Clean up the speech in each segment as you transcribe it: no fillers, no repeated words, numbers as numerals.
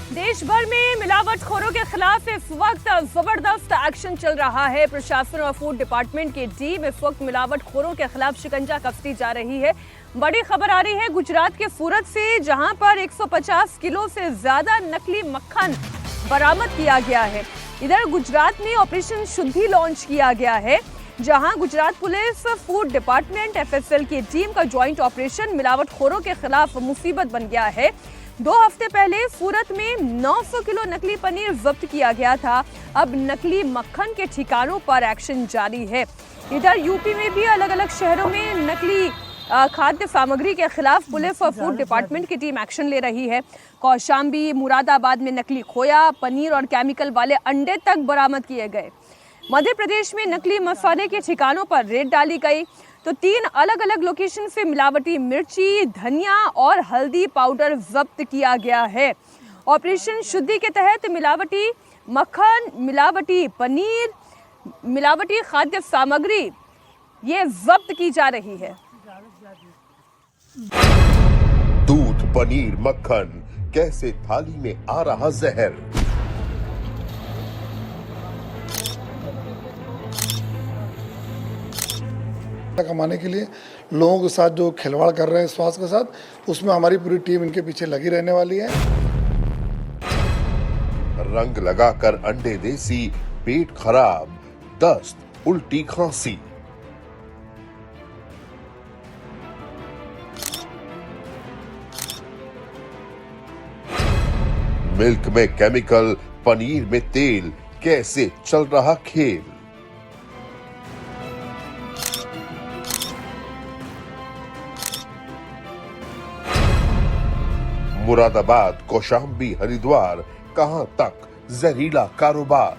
देश भर में मिलावटखोरों के खिलाफ इस वक्त जबरदस्त एक्शन चल रहा है। प्रशासन और फूड डिपार्टमेंट की टीम इस वक्त मिलावटखोरों के खिलाफ शिकंजा कसती जा रही है। बड़ी खबर आ रही है गुजरात के सूरत से, जहां पर 150 किलो से ज्यादा नकली मक्खन बरामद किया गया है। इधर गुजरात में ऑपरेशन शुद्धि लॉन्च किया गया है, जहां Gujarat police, food department, FSL की टीम का ज्वाइंट ऑपरेशन मिलावटखोरों के खिलाफ मुसीबत बन गया है। 2 हफ्ते पहले सूरत में 900 किलो नकली पनीर जब्त किया गया था। अब नकली मक्खन के ठिकानों पर एक्शन जारी है। इधर यूपी में भी अलग अलग शहरों में नकली खाद्य सामग्री के खिलाफ पुलिस और फूड डिपार्टमेंट की टीम एक्शन ले रही है। कौशाम्बी, मुरादाबाद में नकली खोया, पनीर और केमिकल वाले अंडे तक बरामद किए गए। मध्य प्रदेश में नकली मसाले के ठिकानों पर रेड डाली गई। तो 3 अलग अलग लोकेशन से मिलावटी मिर्ची, धनिया और हल्दी पाउडर जब्त किया गया है। ऑपरेशन शुद्धि के तहत मिलावटी मक्खन, मिलावटी पनीर, मिलावटी खाद्य सामग्री ये जब्त की जा रही है। दूध, पनीर, मक्खन, कैसे थाली में आ रहा जहर। कमाने के लिए लोगों के साथ जो खिलवाड़ कर रहे हैं स्वास्थ्य के साथ, उसमें हमारी पूरी टीम इनके पीछे लगी रहने वाली है। रंग लगाकर अंडे देसी, पेट खराब, दस्त, उल्टी, खांसी। मिल्क में केमिकल, पनीर में तेल, कैसे चल रहा खेल। मुरादाबाद, कौशाम्बी, हरिद्वार, कहां तक जहरीला कारोबार।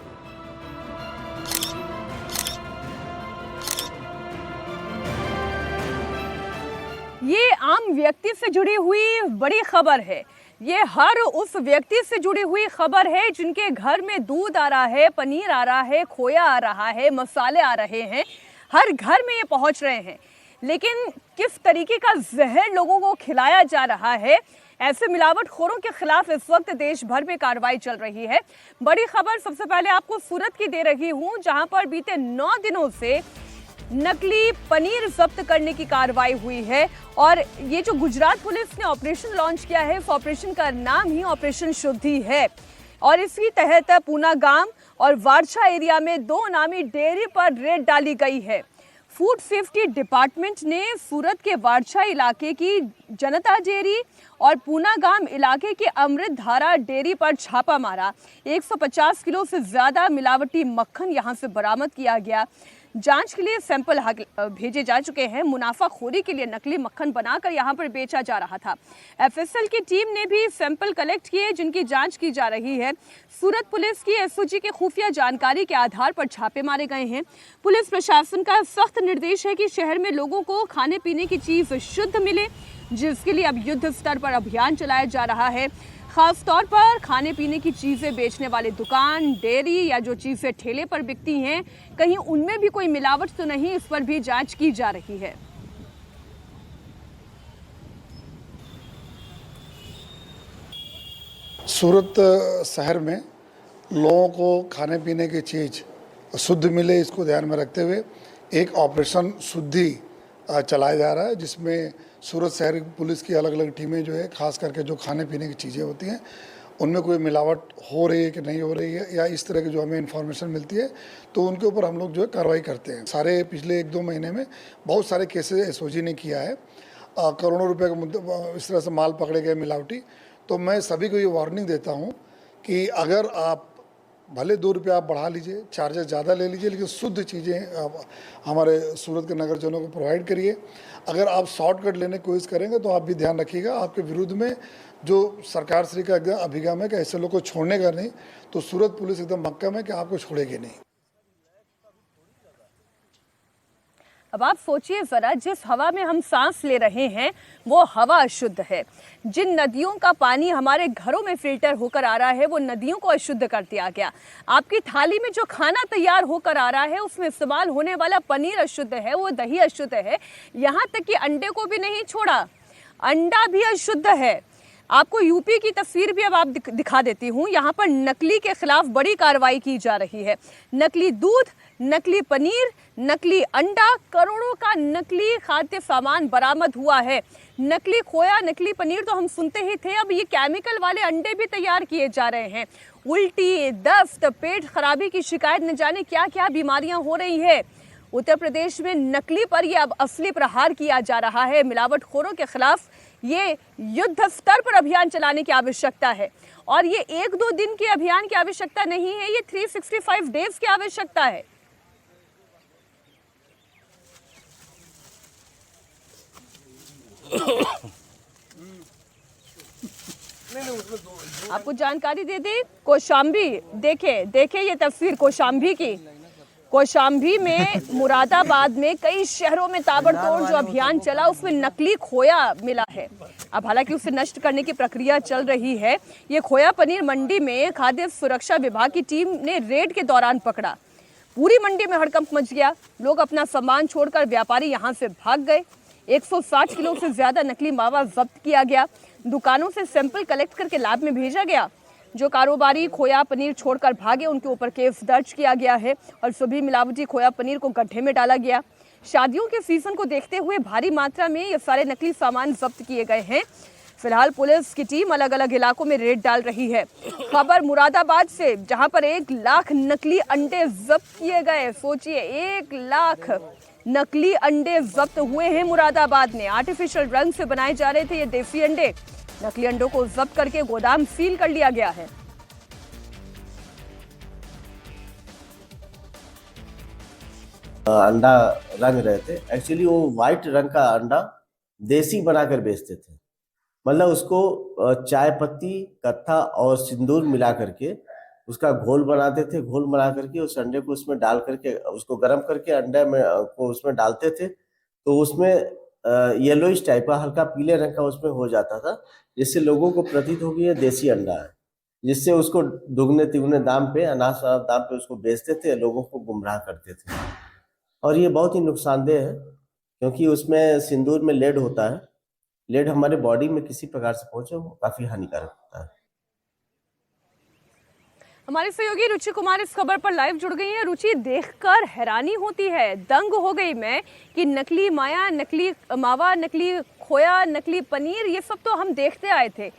ये आम व्यक्ति से जुड़ी हुई बड़ी खबर है। ये हर उस व्यक्ति से जुड़ी हुई खबर है जिनके घर में दूध आ रहा है, पनीर आ रहा है, खोया आ रहा है, मसाले आ रहे हैं। हर घर में ये पहुंच रहे हैं, लेकिन किस तरीके का जहर लोगों को खिलाया जा रहा है, ऐसे मिलावटखोरों के खिलाफ इस वक्त देश भर में कार्रवाई चल रही है। बड़ी खबर सबसे पहले आपको सूरत की दे रही हूं, जहां पर बीते 9 दिनों से नकली पनीर जब्त करने की कार्रवाई हुई है। और ये जो गुजरात पुलिस ने ऑपरेशन लॉन्च किया है, इस ऑपरेशन का नाम ही ऑपरेशन शुद्धि है। और इसी तहत पूना गांव और वारछा एरिया में 2 नामी डेयरी पर रेड डाली गई है। फूड सेफ्टी डिपार्टमेंट ने सूरत के वारछा इलाके की जनता डेयरी और पूना गांव इलाके के अमृत धारा डेयरी पर छापा मारा। 150 किलो से ज्यादा मिलावटी मक्खन यहां से बरामद किया गया। जांच के लिए सैंपल भेजे जा चुके हैं। मुनाफाखोरी के लिए नकली मक्खन बनाकर यहां पर बेचा जा रहा था। एफएसएल की टीम ने भी सैंपल कलेक्ट किए, जिनकी जांच की जा रही है। सूरत पुलिस की एसओजी के खुफिया जानकारी के आधार पर छापे मारे गए हैं। पुलिस प्रशासन का सख्त निर्देश है कि शहर में लोगों को खाने पीने की चीज शुद्ध मिले, जिसके लिए अब युद्ध स्तर पर अभियान चलाया जा रहा है। खास तौर पर खाने पीने की चीजें बेचने वाले दुकान, डेयरी या जो चीजें ठेले पर बिकती हैं, कहीं उनमें भी कोई मिलावट तो नहीं, इस पर भी जांच की जा रही है। सूरत शहर में लोगों को खाने पीने की चीज़ शुद्ध मिले, इसको ध्यान में रखते हुए एक ऑपरेशन शुद्धि चलाया जा रहा है, जिसमें सूरत शहर पुलिस की अलग अलग टीमें जो है, खास करके जो खाने पीने की चीज़ें होती हैं उनमें कोई मिलावट हो रही है कि नहीं हो रही है, या इस तरह की जो हमें इन्फॉर्मेशन मिलती है तो उनके ऊपर हम लोग जो है कार्रवाई करते हैं। सारे पिछले 1-2 महीने में बहुत सारे केसेस एसओजी ने किया है। करोड़ों रुपए का मुद्दा इस तरह से माल पकड़े गए मिलावटी। तो मैं सभी को ये वार्निंग देता हूँ कि अगर आप भले 2 रुपये आप बढ़ा लीजिए, चार्जेस ज़्यादा ले लीजिए, लेकिन शुद्ध चीज़ें आप हमारे सूरत के नगरजनों को प्रोवाइड करिए। अगर आप शॉर्टकट लेने की कोशिश करेंगे तो आप भी ध्यान रखिएगा, आपके विरुद्ध में जो सरकार श्री का एकदम अभिगम है कि ऐसे लोग को छोड़ने का नहीं, तो सूरत पुलिस एकदम मक्कम है कि आपको छोड़ेगी नहीं। अब आप सोचिए जरा, जिस हवा में हम सांस ले रहे हैं वो हवा अशुद्ध है। जिन नदियों का पानी हमारे घरों में फिल्टर होकर आ रहा है, वो नदियों को अशुद्ध कर दिया गया। आपकी थाली में जो खाना तैयार होकर आ रहा है, उसमें इस्तेमाल होने वाला पनीर अशुद्ध है, वो दही अशुद्ध है, यहाँ तक कि अंडे को भी नहीं छोड़ा, अंडा भी अशुद्ध है। आपको यूपी की तस्वीर भी अब आप दिखा देती हूँ। यहाँ पर नकली के खिलाफ बड़ी कार्रवाई की जा रही है। नकली दूध, नकली पनीर, नकली अंडा, करोड़ों का नकली खाद्य सामान बरामद हुआ है। नकली खोया, नकली पनीर तो हम सुनते ही थे, अब ये केमिकल वाले अंडे भी तैयार किए जा रहे हैं। उल्टी, दस्त, पेट खराबी की शिकायत, न जाने क्या क्या बीमारियां हो रही है। उत्तर प्रदेश में नकली पर यह अब असली प्रहार किया जा रहा है। मिलावटखोरों के खिलाफ ये युद्ध स्तर पर अभियान चलाने की आवश्यकता है और ये 1-2 दिन के अभियान की आवश्यकता नहीं है, ये 365 डेज की आवश्यकता है। आपको जानकारी दे दी कौशाम्बी, देखे ये तस्वीर कौशाम्बी की। कौशाम्बी में, मुरादाबाद में, कई शहरों में ताबड़तोड़ जो अभियान चला उसमें नकली खोया मिला है। अब हालांकि उसे नष्ट करने की प्रक्रिया चल रही है। ये खोया पनीर मंडी में खाद्य सुरक्षा विभाग की टीम ने रेड के दौरान पकड़ा। पूरी मंडी में हड़कंप मच गया। लोग अपना सामान छोड़कर, व्यापारी यहां से भाग गए। 160 किलो से ज्यादा नकली मावा जब्त किया गया। दुकानों से सैंपल कलेक्ट करके लैब में भेजा गया। जो कारोबारी खोया पनीर छोड़कर भागे उनके ऊपर केस दर्ज किया गया है और सभी मिलावटी खोया पनीर को गड्ढे में डाला गया। शादियों के सीजन को देखते हुए भारी मात्रा में ये सारे नकली सामान जब्त किए गए हैं। फिलहाल पुलिस की टीम अलग अलग इलाकों में रेड डाल रही है। खबर मुरादाबाद से, जहां पर 1 लाख नकली अंडे जब्त किए गए। सोचिए, 1 लाख नकली अंडे जब्त हुए हैं मुरादाबाद में। आर्टिफिशियल रंग से बनाए जा रहे थे ये देसी अंडे। नकली अंडों को जब्त करके गोदाम सील कर लिया गया है। अंडा रंग रहे थे, एक्चुअली वो व्हाइट रंग का अंडा देसी बनाकर बेचते थे। मतलब उसको चाय पत्ती, कत्था और सिंदूर मिला करके उसका घोल बनाते थे। घोल बना करके उस अंडे को उसमें डाल करके उसको गर्म करके अंडे में को उसमें डालते थे, तो उसमें येलोइश टाइप का, हल्का पीले रंग का उसमें हो जाता था, जिससे लोगों को प्रतीत हो गया ये देसी अंडा है। जिससे उसको दुगने तिगुने दाम पे, अनाज दाम पे उसको बेचते थे, लोगों को गुमराह करते थे। और ये बहुत ही नुकसानदेह है क्योंकि उसमें सिंदूर में लेड होता है। लेड हमारे बॉडी में किसी प्रकार से पहुंचे वो काफी हानिकारक होता है। हमारे सहयोगी रुचि कुमार इस खबर पर लाइव जुड़ गई हैं। रुचि, देखकर हैरानी होती है, दंग हो गई मैं कि नकली माया, नकली मावा, नकली खोया, नकली पनीर, ये सब तो हम देखते आए थे,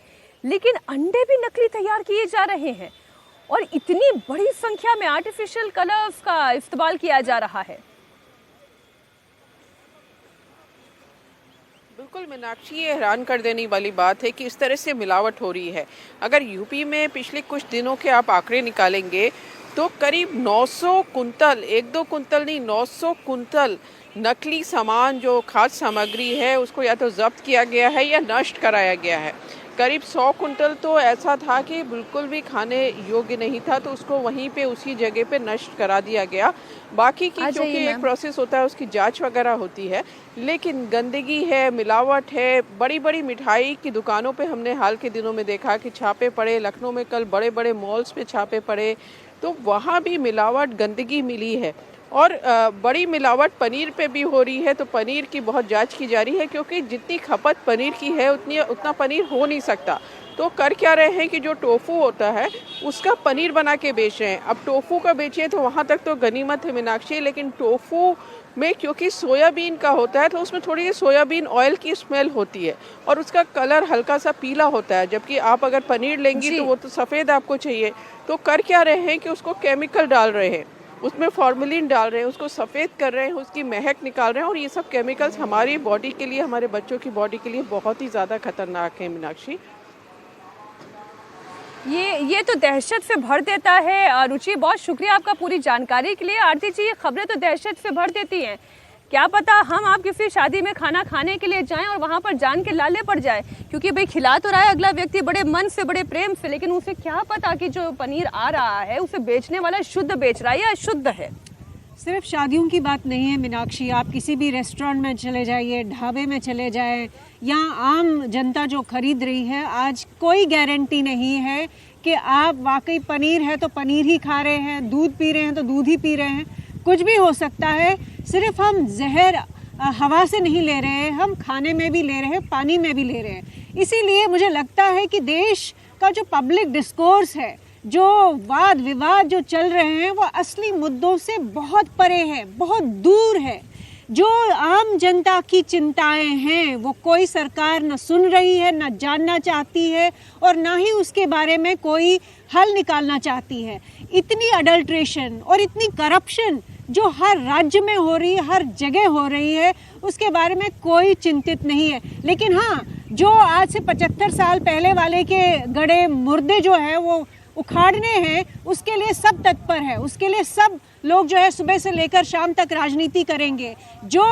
लेकिन अंडे भी नकली तैयार किए जा रहे हैं और इतनी बड़ी संख्या में आर्टिफिशियल कलर्स का इस्तेमाल किया जा रहा है। बिल्कुल मीनाक्षी, ये हैरान कर देने वाली बात है कि इस तरह से मिलावट हो रही है। अगर यूपी में पिछले कुछ दिनों के आप आंकड़े निकालेंगे तो करीब 900 कुंतल, 1-2 कुंतल नहीं, 900 कुंतल नकली सामान जो खाद्य सामग्री है उसको या तो जब्त किया गया है या नष्ट कराया गया है। करीब 100 कुंतल तो ऐसा था कि बिल्कुल भी खाने योग्य नहीं था, तो उसको वहीं पे उसी जगह पे नष्ट करा दिया गया। बाकी की क्योंकि एक प्रोसेस होता है, उसकी जांच वगैरह होती है, लेकिन गंदगी है, मिलावट है। बड़ी बड़ी मिठाई की दुकानों पे हमने हाल के दिनों में देखा कि छापे पड़े। लखनऊ में कल बड़े बड़े मॉल्स पे छापे पड़े, तो वहाँ भी मिलावट, गंदगी मिली है। और बड़ी मिलावट पनीर पे भी हो रही है, तो पनीर की बहुत जांच की जा रही है क्योंकि जितनी खपत पनीर की है उतना पनीर हो नहीं सकता। तो कर क्या रहे हैं कि जो टोफू होता है उसका पनीर बना के बेच रहे हैं। अब टोफू का बेचे तो वहाँ तक तो गनीमत है मीनाक्षी, लेकिन टोफू में क्योंकि सोयाबीन का होता है तो उसमें थोड़ी सी सोयाबीन ऑयल की स्मेल होती है और उसका कलर हल्का सा पीला होता है, जबकि आप अगर पनीर लेंगी तो वो तो सफ़ेद आपको चाहिए। तो कर क्या रहे हैं कि उसको केमिकल डाल रहे हैं, उसमें फॉर्मेलिन डाल रहे हैं, उसको सफ़ेद कर रहे हैं, उसकी महक निकाल रहे हैं। और ये सब केमिकल्स हमारी बॉडी के लिए, हमारे बच्चों की बॉडी के लिए बहुत ही ज़्यादा खतरनाक है मीनाक्षी। ये तो दहशत से भर देता है। रुचि, बहुत शुक्रिया आपका पूरी जानकारी के लिए। आरती जी, ये खबरें तो दहशत से भर देती हैं। क्या पता हम आप किसी शादी में खाना खाने के लिए जाएं और वहां पर जान के लाले पड़ जाए, क्योंकि भाई खिला तो रहा है अगला व्यक्ति बड़े मन से, बड़े प्रेम से, लेकिन उसे क्या पता कि जो पनीर आ रहा है उसे बेचने वाला शुद्ध बेच रहा है या अशुद्ध है। सिर्फ शादियों की बात नहीं है मीनाक्षी, आप किसी भी रेस्टोरेंट में चले जाइए, ढाबे में चले जाएं, या आम जनता जो खरीद रही है, आज कोई गारंटी नहीं है कि आप वाकई पनीर है तो पनीर ही खा रहे हैं, दूध पी रहे हैं तो दूध ही पी रहे हैं। कुछ भी हो सकता है। सिर्फ हम जहर हवा से नहीं ले रहे हैं, हम खाने में भी ले रहे हैं, पानी में भी ले रहे हैं। इसीलिए मुझे लगता है कि देश का जो पब्लिक डिस्कोर्स है, जो वाद विवाद जो चल रहे हैं, वो असली मुद्दों से बहुत परे है, बहुत दूर है। जो आम जनता की चिंताएं हैं वो कोई सरकार न सुन रही है, न जानना चाहती है और ना ही उसके बारे में कोई हल निकालना चाहती है। इतनी अडल्ट्रेशन और इतनी करप्शन जो हर राज्य में हो रही है, हर जगह हो रही है, उसके बारे में कोई चिंतित नहीं है। लेकिन हाँ, जो आज से 75 साल पहले वाले के गड़े मुर्दे जो है वो उखाड़ने हैं, उसके लिए सब तत्पर है। उसके लिए सब लोग जो है सुबह से लेकर शाम तक राजनीति करेंगे। जो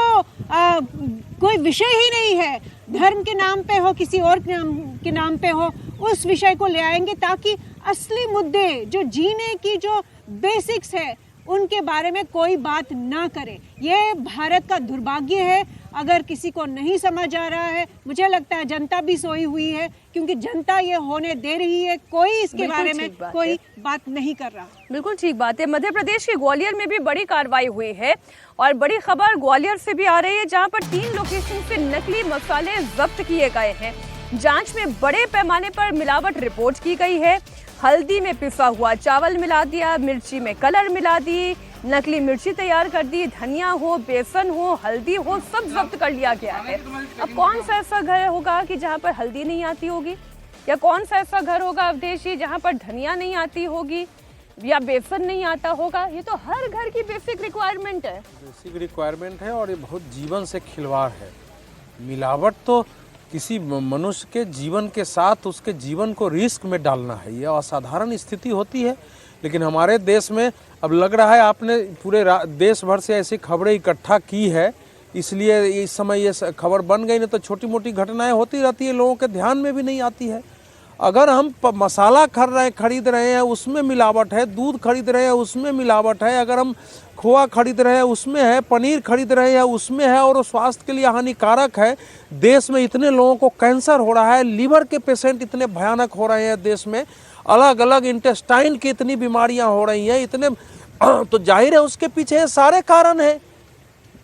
कोई विषय ही नहीं है, धर्म के नाम पे हो, किसी और के नाम पे हो, उस विषय को ले आएंगे ताकि असली मुद्दे जो जीने की जो बेसिक्स है उनके बारे में कोई बात ना करे। ये भारत का दुर्भाग्य है। अगर किसी को नहीं समझ आ रहा है, मुझे लगता है जनता भी सोई हुई है, क्योंकि जनता ये होने दे रही है। कोई इसके बारे में कोई बात नहीं कर रहा। बिल्कुल ठीक बात है। मध्य प्रदेश के ग्वालियर में भी बड़ी कार्रवाई हुई है और बड़ी खबर ग्वालियर से भी आ रही है, जहां पर 3 लोकेशन से नकली मसाले जब्त किए गए हैं। जांच में बड़े पैमाने पर मिलावट रिपोर्ट की गई है। हल्दी में पिसा हुआ चावल मिला दिया, मिर्ची में कलर मिला दी, नकली मिर्ची तैयार कर दी, धनिया हो, बेसन हो, हल्दी हो, सब जब्त कर लिया गया है। अब कौन सा ऐसा घर होगा कि जहां पर हल्दी नहीं आती होगी, या कौन सा ऐसा घर होगा अवधेशी जहां पर धनिया नहीं आती होगी या बेसन नहीं आता होगा? ये तो हर घर की बेसिक रिक्वायरमेंट है। बेसिक रिक्वायरमेंट है और ये बहुत जीवन से खिलवाड़ है। मिलावट तो किसी मनुष्य के जीवन के साथ उसके जीवन को रिस्क में डालना है, ये असाधारण स्थिति होती है। लेकिन हमारे देश में अब लग रहा है आपने पूरे देश भर से ऐसी खबरें इकट्ठा की है, इसलिए इस समय ये खबर बन गई। नहीं तो छोटी मोटी घटनाएं होती रहती है, लोगों के ध्यान में भी नहीं आती है। अगर हम मसाला खरीद रहे हैं उसमें मिलावट है, दूध खरीद रहे हैं उसमें मिलावट है, अगर हम खोआ खरीद रहे हैं उसमें है, पनीर खरीद रहे हैं उसमें है, और वो स्वास्थ्य के लिए हानिकारक है। देश में इतने लोगों को कैंसर हो रहा है, लीवर के पेशेंट इतने भयानक हो रहे हैं देश में, अलग अलग इंटेस्टाइन की इतनी बीमारियां हो रही हैं, इतने तो जाहिर है उसके पीछे सारे कारण हैं।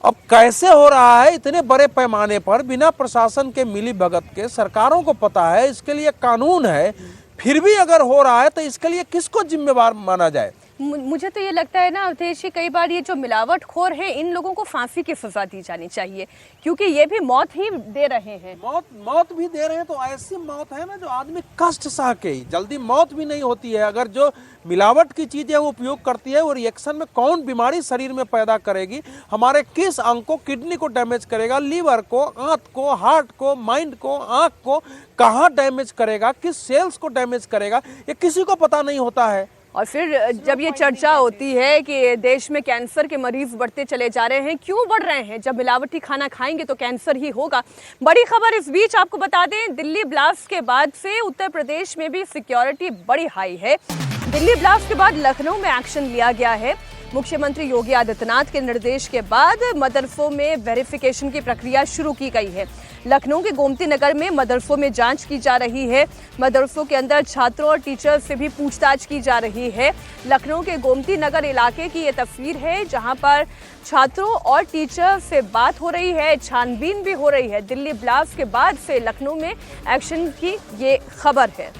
अब कैसे हो रहा है इतने बड़े पैमाने पर बिना प्रशासन के मिली भगत के? सरकारों को पता है, इसके लिए कानून है, फिर भी अगर हो रहा है तो इसके लिए किसको जिम्मेवार माना जाए? मुझे तो ये लगता है ना अवधेश, कई बार ये जो मिलावटखोर है इन लोगों को फांसी की सजा दी जानी चाहिए, क्योंकि ये भी मौत ही दे रहे हैं। मौत भी दे रहे हैं, तो ऐसी मौत है ना जो आदमी कष्ट सह के ही, जल्दी मौत भी नहीं होती है। अगर जो मिलावट की चीजें वो उपयोग करती है, वो रिएक्शन में कौन बीमारी शरीर में पैदा करेगी, हमारे किस अंग को, किडनी को डैमेज करेगा, लीवर को, आंत को, हार्ट को, माइंड को, आंख को कहाँ डैमेज करेगा, किस सेल्स को डैमेज करेगा, ये किसी को पता नहीं होता है। और फिर जब ये चर्चा होती है कि देश में कैंसर के मरीज बढ़ते चले जा रहे हैं, क्यों बढ़ रहे हैं? जब मिलावटी खाना खाएंगे तो कैंसर ही होगा। बड़ी खबर इस बीच आपको बता दें, दिल्ली ब्लास्ट के बाद से उत्तर प्रदेश में भी सिक्योरिटी बड़ी हाई है। दिल्ली ब्लास्ट के बाद लखनऊ में एक्शन लिया गया है। मुख्यमंत्री योगी आदित्यनाथ के निर्देश के बाद मदरसों में वेरिफिकेशन की प्रक्रिया शुरू की गई है। लखनऊ के गोमती नगर में मदरसों में जांच की जा रही है। मदरसों के अंदर छात्रों और टीचर्स से भी पूछताछ की जा रही है। लखनऊ के गोमती नगर इलाके की ये तस्वीर है, जहां पर छात्रों और टीचर्स से बात हो रही है, छानबीन भी हो रही है। दिल्ली ब्लास्ट के बाद से लखनऊ में एक्शन की ये खबर है।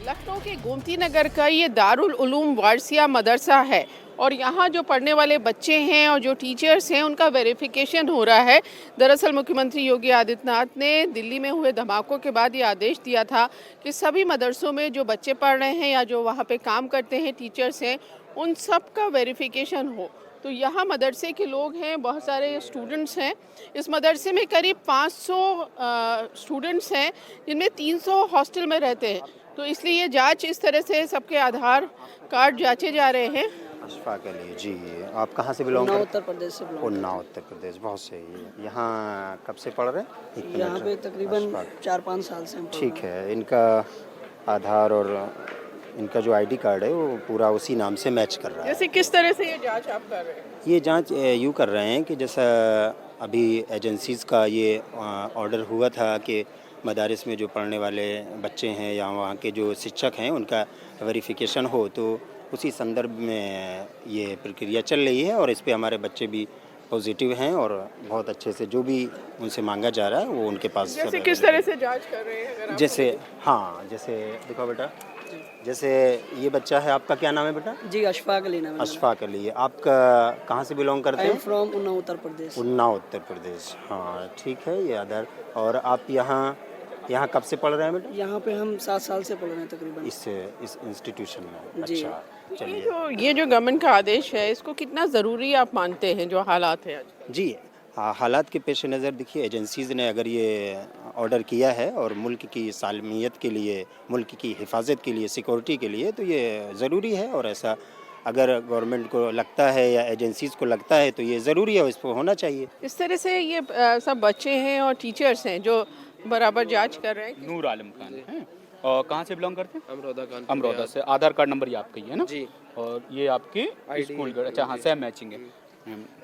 लखनऊ के गोमती नगर का ये दारुल उलूम वारसिया मदरसा है और यहाँ जो पढ़ने वाले बच्चे हैं और जो टीचर्स हैं उनका वेरिफिकेशन हो रहा है। दरअसल मुख्यमंत्री योगी आदित्यनाथ ने दिल्ली में हुए धमाकों के बाद ये आदेश दिया था कि सभी मदरसों में जो बच्चे पढ़ रहे हैं या जो वहाँ पे काम करते हैं, टीचर्स हैं, उन सब का वेरिफिकेशन हो। तो यहाँ मदरसे के लोग हैं, बहुत सारे स्टूडेंट्स हैं। इस मदरसे में करीब 500 स्टूडेंट्स हैं, जिनमें 300 हॉस्टल में रहते हैं। तो इसलिए ये जांच इस तरह से सबके आधार कार्ड जांचे जा रहे हैं। अशफाक अली जी, आप कहाँ से बिलोंग करते हैं? उत्तर प्रदेश से बिलोंग। उन्नाव उत्तर प्रदेश, बहुत सही है। यहाँ कब से पढ़ रहे हैं? यहाँ पे तकरीबन 4-5 साल से। ठीक है, इनका आधार और इनका जो आईडी कार्ड है वो पूरा उसी नाम से मैच कर रहा है। जैसे किस तरह से ये जांच आप कर रहे हैं? ये जांच यूँ कर रहे हैं कि जैसा अभी एजेंसीज़ का ये ऑर्डर हुआ था कि मदारिस में जो पढ़ने वाले बच्चे हैं या वहाँ के जो शिक्षक हैं उनका वेरिफिकेशन हो, तो उसी संदर्भ में ये प्रक्रिया चल रही है और इस पे हमारे बच्चे भी पॉजिटिव हैं और बहुत अच्छे से जो भी उनसे मांगा जा रहा है वो उनके पास जैसे किस तरह से जांच कर रहे हैं अगर आप जैसे हाँ, जैसे देखो बेटा, जैसे ये बच्चा है, आपका क्या नाम है बेटा? जी अशफाक अली नाम है। अशफाक अली। आपका कहाँ से बिलोंग करते आई एम हैं? फ्रॉम उन्नाव उत्तर प्रदेश। उन्नाव उत्तर प्रदेश। हाँ ठीक है, ये आधार। और आप यहाँ कब से पढ़ रहे हैं बेटा? यहाँ पे हम 7 साल से पढ़ रहे हैं तकरीबन। इस इंस्टीट्यूशन में? जी। अच्छा चलिए। ये जो गवर्नमेंट का आदेश है इसको कितना ज़रूरी आप मानते हैं जो हालात है आज? जी हालात के पेश नज़र देखिए, एजेंसीज़ ने अगर ये ऑर्डर किया है और मुल्क की सालमियत के लिए, मुल्क की हिफाजत के लिए, सिक्योरिटी के लिए, तो ये ज़रूरी है। और ऐसा अगर गवर्नमेंट को लगता है या एजेंसीज़ को लगता है तो ये ज़रूरी है, इस पर होना चाहिए। इस तरह से ये सब बच्चे हैं और टीचर्स हैं जो बराबर जांच कर रहे हैं। नूर आलम खान हैं। और कहाँ से बिलोंग करते हैं? अमरोदा से। आधार कार्ड नंबर ये आपका ही है ना जी? और ये आपके स्कूल का? अच्छा हाँ, सेम मैचिंग है।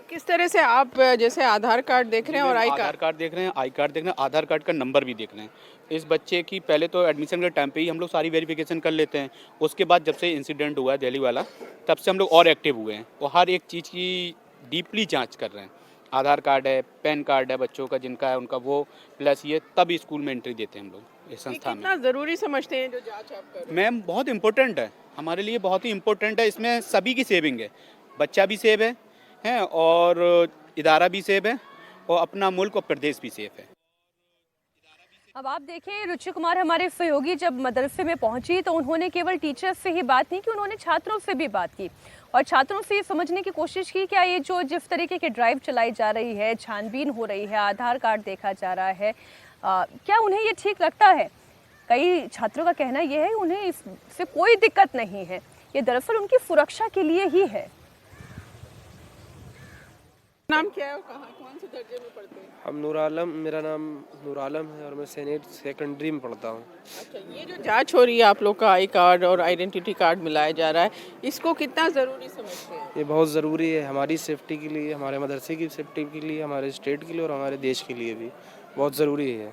किस तरह से आप जैसे आधार कार्ड देख रहे हैं और आधार कार्ड देख रहे हैं, आई कार्ड देख रहे हैं, आधार कार्ड का नंबर भी देख रहे हैं। इस बच्चे की पहले तो एडमिशन के टाइम पे ही हम लोग सारी वेरिफिकेशन कर लेते हैं। उसके बाद जब से इंसिडेंट हुआ है दिल्ली वाला, तब से हम लोग और एक्टिव हुए हैं और हर एक चीज़ की डीपली जांच कर रहे हैं। आधार कार्ड है, पैन कार्ड है बच्चों का जिनका है उनका, वो प्लस ये तब स्कूल में एंट्री देते हैं हम लोग इस संस्था में। कितना ज़रूरी समझते हैं जो जांच आप कर रहे हैं? मैम बहुत इम्पोर्टेंट है, हमारे लिए बहुत ही इम्पोर्टेंट है। इसमें सभी की सेविंग है, बच्चा भी सेव है और इदारा भी सेफ है और अपना मुल्क और प्रदेश भी सेफ है। अब आप देखिए, रुचि कुमार हमारे सहयोगी जब मदरसे में पहुंची तो उन्होंने केवल टीचर्स से ही बात नहीं की, उन्होंने छात्रों से भी बात की और छात्रों से ये समझने की कोशिश की क्या ये जो जिस तरीके की ड्राइव चलाई जा रही है, छानबीन हो रही है, आधार कार्ड देखा जा रहा है, क्या उन्हें ये ठीक लगता है। कई छात्रों का कहना ये है उन्हें इससे कोई दिक्कत नहीं है, ये दरअसल उनकी सुरक्षा के लिए ही है। नाम क्या है और कौन से दर्जे में पढ़ते हैं? हम नूर आलम, मेरा नाम नूर आलम है और मैं सीनियर सेकेंडरी में पढ़ता हूँ। अच्छा, ये जो जांच हो रही है, आप लोग का आई कार्ड और आइडेंटिटी कार्ड मिलाया जा रहा है, इसको कितना ज़रूरी समझते हैं? ये बहुत ज़रूरी है हमारी सेफ्टी के लिए, हमारे मदरसे की सेफ्टी के लिए, हमारे स्टेट के लिए और हमारे देश के लिए भी बहुत ज़रूरी है।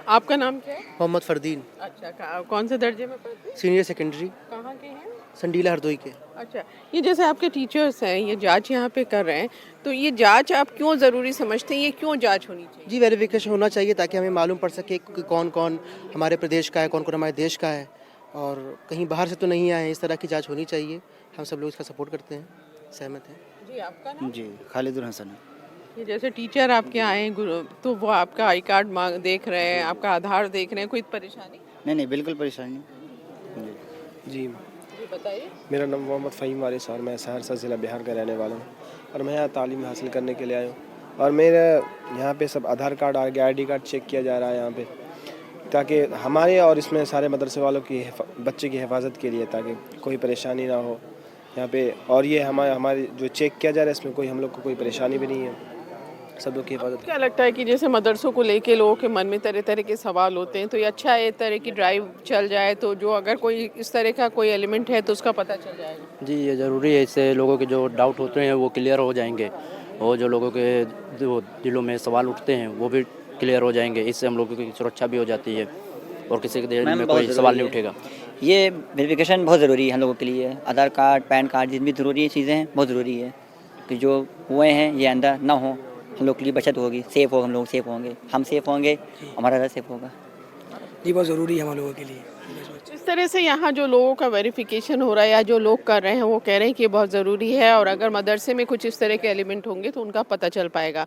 आपका नाम क्या है? मोहम्मद फरदीन। अच्छा, कौन से दर्जे में पढ़ते हैं? Senior secondary. कहाँ के हैं? संडीला हरदोई के। अच्छा, ये जैसे आपके टीचर्स हैं, ये जांच यहाँ पे कर रहे हैं, तो ये जांच आप क्यों ज़रूरी समझते हैं, ये क्यों जांच होनी चाहिए? जी वेरिफिकेशन होना चाहिए ताकि हमें मालूम पड़ सके कि कौन कौन हमारे प्रदेश का है, कौन कौन हमारे देश का है और कहीं बाहर से तो नहीं आए। इस तरह की जाँच होनी चाहिए, हम सब लोग इसका सपोर्ट करते हैं, सहमत हैं। जी आपका नाम? जी खालिदुल हसन। ये जैसे टीचर आपके आए हैं तो वो आपका आई कार्ड देख रहे हैं, आपका आधार देख रहे हैं, कोई परेशानी? नहीं बिल्कुल परेशानी नहीं। जी बताइए। मेरा नाम मोहम्मद फ़हीम वारिस और मैं सहरसा ज़िला बिहार का रहने वाला हूँ और मैं यहाँ तालीम हासिल करने के लिए आया हूँ और मेरा यहाँ पे सब आधार कार्ड और आई कार्ड चेक किया जा रहा है यहाँ पे, ताकि हमारे और इसमें सारे मदरसे वालों की बच्चे की हिफाजत के लिए, ताकि कोई परेशानी ना हो यहाँ पे। और ये हमारे जो चेक किया जा रहा है इसमें कोई हम लोग को कोई परेशानी भी नहीं है, सब लोग की हिफाजत। क्या लगता है कि जैसे मदरसों को लेके लोगों के मन में तरह तरह के सवाल होते हैं, तो ये अच्छा है तरह की ड्राइव चल जाए तो जो अगर कोई इस तरह का कोई एलिमेंट है तो उसका पता चल जाएगा? जी ये ज़रूरी है, इससे लोगों के जो डाउट होते हैं वो क्लियर हो जाएंगे और जो लोगों के दिलों में सवाल उठते हैं वो भी क्लियर हो जाएंगे। इससे हम लोगों की सुरक्षा भी हो जाती है और किसी के दिल में कोई सवाल नहीं उठेगा। ये वेरिफिकेशन बहुत ज़रूरी है हम लोगों के लिए। आधार कार्ड, पैन कार्ड जितनी ज़रूरी चीज़ें हैं बहुत ज़रूरी है कि जो हुए हैं ये अंदर ना हो, हम लोग के लिए बचत होगी, सेफ़ हो, हम लोग सेफ़ होंगे, हम सेफ़ होंगे, हमारा घर सेफ़ होगा। ये बहुत ज़रूरी है हम लोगों के लिए। इस तरह से यहाँ जो लोगों का वेरिफिकेशन हो रहा है या जो लोग कर रहे हैं वो कह रहे हैं कि ये बहुत ज़रूरी है और अगर मदरसे में कुछ इस तरह के एलिमेंट होंगे तो उनका पता चल पाएगा।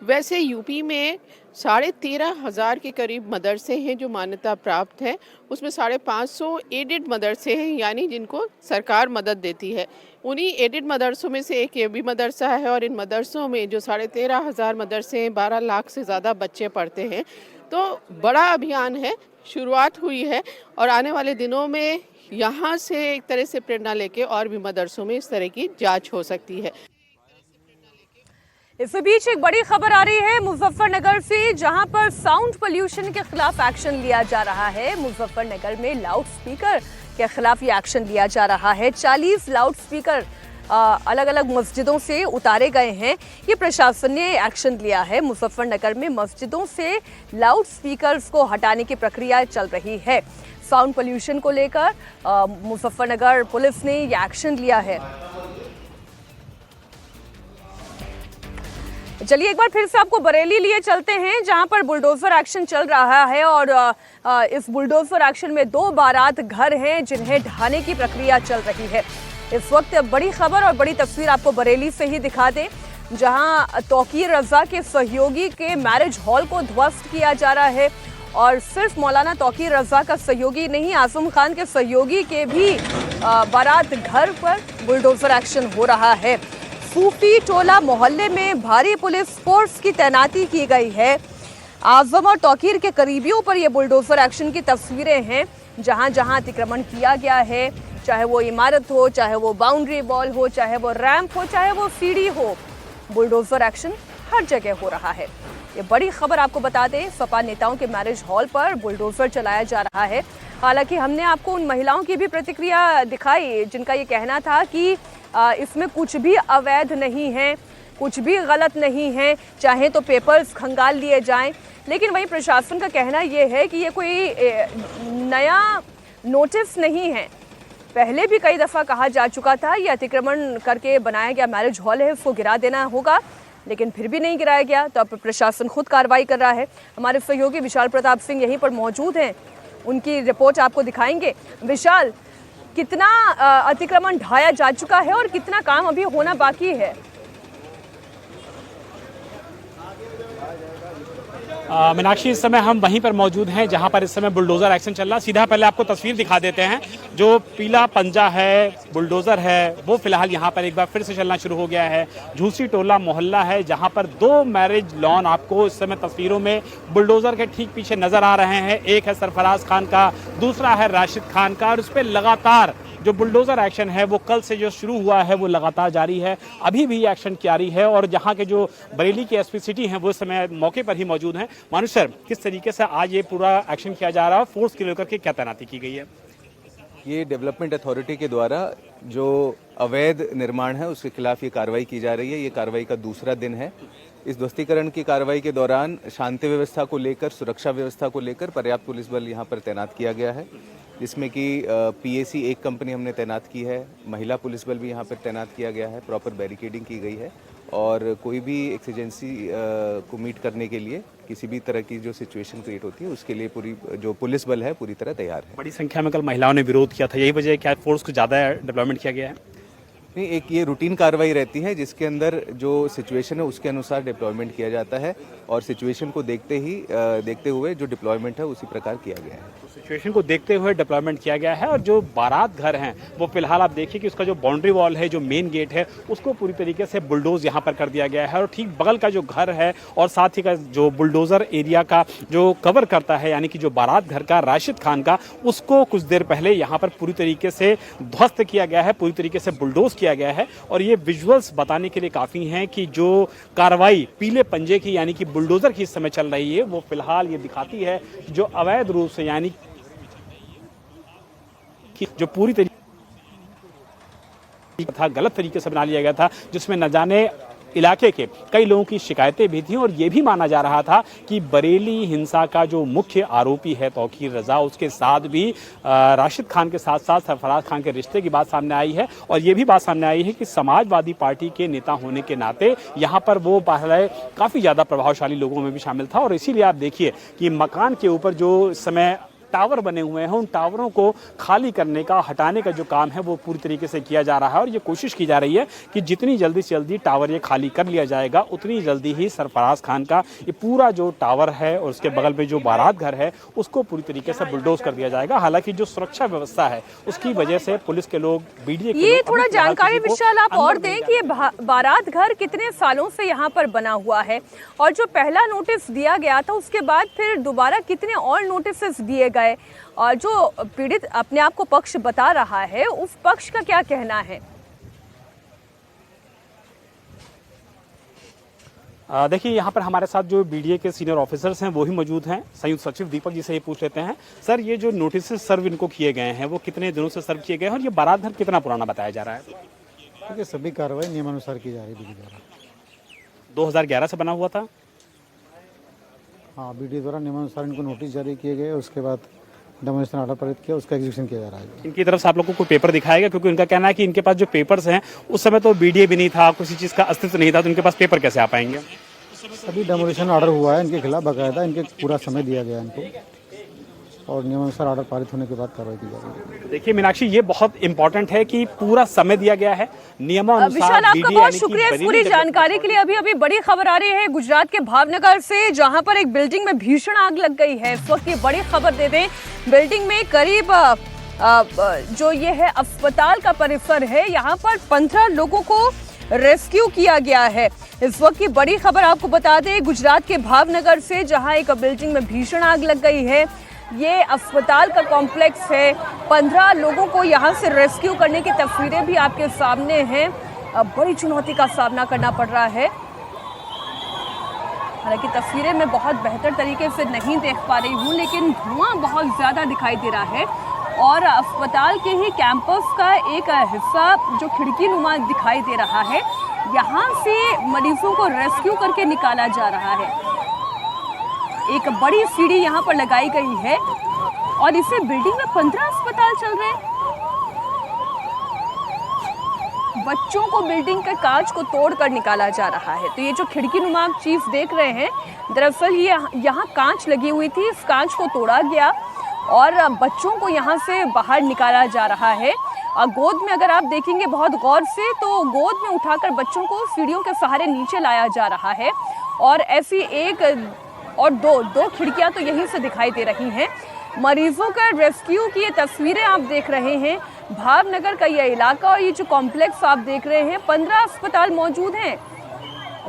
वैसे यूपी में 13,500 के करीब मदरसे हैं जो मान्यता प्राप्त हैं, उसमें 550 एडेड मदरसे हैं यानी जिनको सरकार मदद देती है। उन्हीं एडेड मदरसों में से एक ये भी मदरसा है और इन मदरसों में जो 13,500 मदरसे हैं 12 लाख से ज़्यादा बच्चे पढ़ते हैं। तो बड़ा अभियान है, शुरुआत हुई है और आने वाले दिनों में यहाँ से एक तरह से प्रेरणा लेके और भी मदरसों में इस तरह की जाँच हो सकती है। इस बीच एक बड़ी खबर आ रही है मुजफ्फरनगर से, जहां पर साउंड पोल्यूशन के खिलाफ एक्शन लिया जा रहा है। मुजफ्फरनगर में लाउड स्पीकर के खिलाफ ये एक्शन लिया जा रहा है। 40 लाउड स्पीकर अलग अलग मस्जिदों से उतारे गए हैं। ये प्रशासन ने एक्शन लिया है। मुजफ्फरनगर में मस्जिदों से लाउड स्पीकर्स को हटाने की प्रक्रिया चल रही है। साउंड पोल्यूशन को लेकर मुजफ्फरनगर पुलिस ने ये एक्शन लिया है। चलिए एक बार फिर से आपको बरेली लिए चलते हैं, जहां पर बुलडोजर एक्शन चल रहा है और इस बुलडोजर एक्शन में 2 बारात घर हैं जिन्हें ढहाने की प्रक्रिया चल रही है। इस वक्त बड़ी खबर और बड़ी तस्वीर आपको बरेली से ही दिखा दें, जहां तौकीर रजा के सहयोगी के मैरिज हॉल को ध्वस्त किया जा रहा है। और सिर्फ मौलाना तौकीर रजा का सहयोगी नहीं, आजम खान के सहयोगी के भी बारात घर पर बुलडोजर एक्शन हो रहा है। सूफी टोला मोहल्ले में भारी पुलिस फोर्स की तैनाती की गई है। आजम और तौकीर के करीबियों पर यह बुलडोजर एक्शन की तस्वीरें हैं, जहां जहां अतिक्रमण किया गया है, चाहे वो इमारत हो, चाहे वो बाउंड्री वॉल हो, चाहे वो रैंप हो, चाहे वो सीढ़ी हो, बुलडोजर एक्शन हर जगह हो रहा है। ये बड़ी खबर आपको बता दें, सपा नेताओं के मैरिज हॉल पर बुलडोजर चलाया जा रहा है। हालांकि हमने आपको उन महिलाओं की भी प्रतिक्रिया दिखाई जिनका ये कहना था कि इसमें कुछ भी अवैध नहीं है, कुछ भी गलत नहीं है, चाहे तो पेपर्स खंगाल लिए जाएं। लेकिन वहीं प्रशासन का कहना ये है कि ये कोई नया नोटिस नहीं है। पहले भी कई दफ़ा कहा जा चुका था ये अतिक्रमण करके बनाया गया मैरिज हॉल है, उसको गिरा देना होगा, लेकिन फिर भी नहीं गिराया गया। तो अब प्रशासन खुद कार्रवाई कर रहा है। हमारे सहयोगी विशाल प्रताप सिंह यहीं पर मौजूद हैं, उनकी रिपोर्ट आपको दिखाएंगे। विशाल, कितना अतिक्रमण ढाया जा चुका है और कितना काम अभी होना बाकी है? मीनाक्षी, इस समय हम वहीं पर मौजूद हैं जहां पर इस समय बुलडोजर एक्शन चल रहा है। सीधा पहले आपको तस्वीर दिखा देते हैं। जो पीला पंजा है, बुलडोजर है, वो फिलहाल यहां पर एक बार फिर से चलना शुरू हो गया है। झूसी टोला मोहल्ला है जहां पर 2 मैरिज लॉन आपको इस समय तस्वीरों में बुलडोजर के ठीक पीछे नजर आ रहे हैं। एक है सरफराज खान का, दूसरा है राशिद खान का, और उस पर लगातार जो बुलडोजर एक्शन है वो कल से जो शुरू हुआ है वो लगातार जारी है। अभी भी एक्शन जारी है और जहां के जो बरेली के एसपी सिटी हैं वो इस समय मौके पर ही मौजूद हैं। मानुष सर, किस तरीके से आज ये पूरा एक्शन किया जा रहा है, फोर्स को लेकर के क्या तैनाती की गई है? ये डेवलपमेंट अथॉरिटी के द्वारा जो अवैध निर्माण है उसके खिलाफ ये कार्रवाई की जा रही है। ये कार्रवाई का दूसरा दिन है। इस ध्वस्तीकरण की कार्रवाई के दौरान शांति व्यवस्था को लेकर, सुरक्षा व्यवस्था को लेकर पर्याप्त पुलिस बल यहाँ पर तैनात किया गया है, जिसमें कि पीएसी 1 कंपनी हमने तैनात की है, महिला पुलिस बल भी यहाँ पर तैनात किया गया है, प्रॉपर बैरिकेडिंग की गई है और कोई भी एक्सीजेंसी को मीट करने के लिए किसी भी तरह की जो सिचुएशन क्रिएट होती है उसके लिए पूरी जो पुलिस बल है पूरी तरह तैयार है। बड़ी संख्या में कल महिलाओं ने विरोध किया था, यही वजह क्या फोर्स को ज़्यादा डिप्लॉयमेंट किया गया है? नहीं, एक ये रूटीन कार्रवाई रहती है जिसके अंदर जो सिचुएशन है उसके अनुसार डिप्लॉयमेंट किया जाता है और सिचुएशन को देखते हुए जो डिप्लॉयमेंट है उसी प्रकार किया गया है। सिचुएशन को देखते हुए डिप्लॉयमेंट किया गया है। और जो बारात घर हैं वो फिलहाल आप देखिए कि उसका जो बाउंड्री वॉल है, जो मेन गेट है, उसको पूरी तरीके से बुलडोज यहाँ पर कर दिया गया है और ठीक बगल का जो घर है और साथ ही का जो बुलडोजर एरिया का जो कवर करता है, यानी कि जो बारात घर का राशिद खान का, उसको कुछ देर पहले यहाँ पर पूरी तरीके से ध्वस्त किया गया है, पूरी तरीके से बुलडोज किया गया है। और ये विजुअल्स बताने के लिए काफ़ी हैं कि जो कार्रवाई पीले पंजे की यानी कि बुलडोजर की इस समय चल रही है वो फिलहाल ये दिखाती है जो अवैध रूप से यानी कि जो पूरी तरीके था गलत तरीके से बना लिया गया था, जिसमें न जाने इलाके के कई लोगों की शिकायतें भी थीं और ये भी माना जा रहा था कि बरेली हिंसा का जो मुख्य आरोपी है तौकीर रजा, उसके साथ भी राशिद खान के साथ साथ सरफराज खान के रिश्ते की बात सामने आई है। और ये भी बात सामने आई है कि समाजवादी पार्टी के नेता होने के नाते यहाँ पर वो पहले काफ़ी ज़्यादा प्रभावशाली लोगों में भी शामिल था। और इसीलिए आप देखिए कि मकान के ऊपर जो इस समय टावर बने हुए हैं उन टावरों को खाली करने का, हटाने का जो काम है वो पूरी तरीके से किया जा रहा है। और ये कोशिश की जा रही है कि जितनी जल्दी से जल्दी टावर ये खाली कर लिया जाएगा उतनी जल्दी ही सरफराज खान का ये पूरा जो टावर है और उसके बगल में जो बारात घर है उसको पूरी तरीके से बुलडोज कर दिया जाएगा। हालांकि जो सुरक्षा व्यवस्था है उसकी वजह से पुलिस के लोग, बीडीए के ये थोड़ा जानकारी विशाल आप और दें कि ये बारात घर कितने सालों से यहाँ पर बना हुआ है और जो पहला नोटिस दिया गया था उसके बाद फिर दोबारा कितने और नोटिस दिए गए और जो पीड़ित अपने आप को पक्ष बता रहा है उस पक्ष का क्या कहना है? देखिए यहाँ पर हमारे साथ जो बीडीए के सीनियर ऑफिसर्स हैं वो ही मौजूद हैं। संयुक्त सचिव दीपक जी से ये पूछ लेते हैं, सर ये जो नोटिस सर्व इनको किए गए हैं वो कितने दिनों से सर्व किए गए हैं और ये बारात घर कितना पुराना बताया जा रहा है? देखिए सभी कार्रवाई नियमानुसार की जा रही है बीडी द्वारा। 2011 से बना हुआ था। हाँ, बीडी द्वारा नियमानुसार इनको नोटिस जारी किए गए, उसके बाद डेमोलिशन ऑर्डर पारित किया, उसका एग्जीक्यूशन किया जा रहा है। इनकी तरफ से आप लोगों को पेपर दिखाया गया, क्योंकि उनका कहना है कि इनके पास जो पेपर्स हैं उस समय तो बीडीए भी नहीं था, किसी चीज़ का अस्तित्व नहीं था, तो इनके पास पेपर कैसे आ पाएंगे? सभी डेमोलिशन ऑर्डर हुआ है इनके खिलाफ, बाकायदा इनके पूरा समय दिया गया इनको, और नियमानुसार ऑर्डर पारित होने के बाद कार्रवाई की जा रही है। देखिए मीनाक्षी, ये बहुत इंपॉर्टेंट है कि पूरा समय दिया गया है नियमानुसार। विशाल, आपका बहुत शुक्रिया इस पूरी जानकारी के लिए। अभी बड़ी खबर आ रही है गुजरात के भावनगर से, जहां पर एक बिल्डिंग में भीषण आग लग गई है। इस वक्त ये बड़ी खबर दे दें, बिल्डिंग में करीब जो ये है अस्पताल का परिसर है, यहाँ पर 15 लोगों को रेस्क्यू किया गया है। इस वक्त की बड़ी खबर आपको बता दें गुजरात के भावनगर से, जहां एक बिल्डिंग में भीषण आग लग गई है। ये अस्पताल का कॉम्प्लेक्स है। 15 लोगों को यहाँ से रेस्क्यू करने की तस्वीरें भी आपके सामने हैं। बड़ी चुनौती का सामना करना पड़ रहा है। हालांकि तस्वीरें मैं बहुत बेहतर तरीके से नहीं देख पा रही हूँ, लेकिन धुआं बहुत ज़्यादा दिखाई दे रहा है और अस्पताल के ही कैंपस का एक हिस्सा जो खिड़की नुमा दिखाई दे रहा है, यहाँ से मरीजों को रेस्क्यू करके निकाला जा रहा है। एक बड़ी सीढ़ी यहाँ पर लगाई गई है और इसे बिल्डिंग में 15 अस्पताल चल रहे हैं। बच्चों को बिल्डिंग के कांच को तोड़कर निकाला जा रहा है। तो ये जो खिड़की नुमा चीज देख रहे हैं, दरअसल ये यहाँ कांच लगी हुई थी, इस कांच को तोड़ा गया और बच्चों को यहाँ से बाहर निकाला जा रहा है। गोद में अगर आप देखेंगे बहुत गौर से, तो गोद में उठाकर बच्चों को सीढ़ियों के सहारे नीचे लाया जा रहा है और ऐसी एक और दो खिड़कियां तो यहीं से दिखाई दे रही हैं। मरीजों का रेस्क्यू की ये तस्वीरें आप देख रहे हैं। भावनगर का ये इलाका और ये जो कॉम्प्लेक्स आप देख रहे हैं, 15 अस्पताल मौजूद हैं।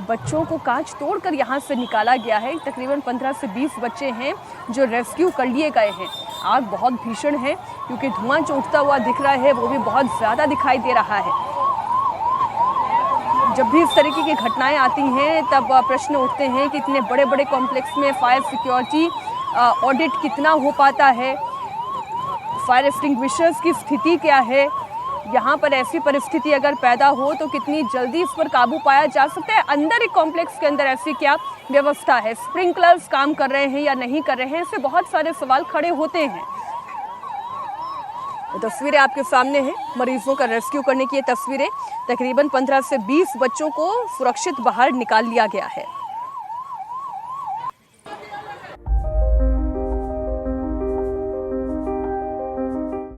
बच्चों को कांच तोड़कर यहाँ से निकाला गया है। तकरीबन 15 से 20 बच्चे हैं जो रेस्क्यू कर लिए गए हैं। आग बहुत भीषण है क्योंकि धुआं जो उठता हुआ दिख रहा है वो भी बहुत ज़्यादा दिखाई दे रहा है। जब भी इस तरीके की घटनाएं आती हैं तब प्रश्न उठते हैं कि इतने बड़े बड़े कॉम्प्लेक्स में फायर सिक्योरिटी ऑडिट कितना हो पाता है, फायर एक्सटिंग्विशर्स की स्थिति क्या है, यहाँ पर ऐसी परिस्थिति अगर पैदा हो तो कितनी जल्दी इस पर काबू पाया जा सकता है। अंदर एक कॉम्प्लेक्स के अंदर ऐसी क्या व्यवस्था है, स्प्रिंकलर्स काम कर रहे हैं या नहीं कर रहे हैं, इससे बहुत सारे सवाल खड़े होते हैं। तस्वीरें आपके सामने हैं, मरीजों का रेस्क्यू करने की ये तस्वीरें। तकरीबन 15 से 20 बच्चों को सुरक्षित बाहर निकाल लिया गया है।